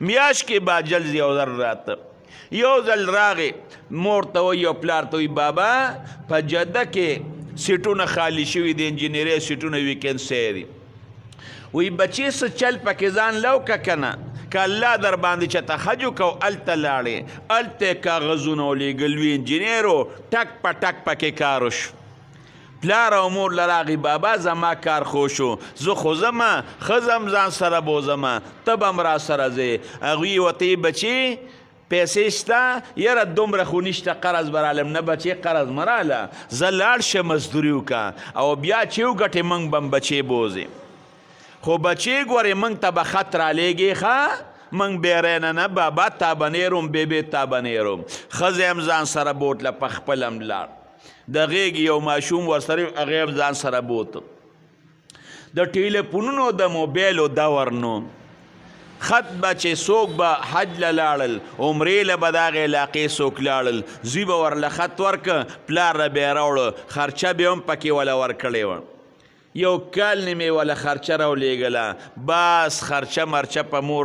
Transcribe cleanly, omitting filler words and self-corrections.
میاشت کې با جلز یو ځل راته یو ځل راغې مور ته وایي او پلار ته وایي بابا په جده کې سیټونه خالی شوي د انجینرۍ سیټونه ویکنسي دي وایي بچې څه چل پکې ځان لو که که نه که الله در باندې چېته حج وکړو هلته لاړې هلته یې کاغذونه ولیږل وي انجینر و ټک په ټک پکې کار وشو پلار او مور لراغي بابا زما کار خوشو زه خو زما خزم ځان سره بوزما ته به م را سره ځې هغوی ورته بچې پیسې شته یاره دومره خو نشته قرض به رالم نه بچې قرض مه راله زه لاړ شه مزدوري وکړه او بیا چې وګټې موږ به م بچې بوځې خو بچې ګورې موږ ته به خط رالیږې ښه موږ بیرینه نه بابا تابنیروم بیبې تابنیروم ښځې هم ځان سره بوتله په خپل هم لاړ د غیږ یو ماشوم ورسره هغې هم ځان سره بوته د ټیلیفونونو د موبایلو دور نو خط به چې څوک به حج له لاړل عمرې له به دغې علاقې څوک لاړل زوی به ورله خط ورکه پلار را به یې راوړه خرچه به هم پکې وله ورکړې وه یو کال نیمې وله خرچه راولېږله بس خرچه مرچه په مور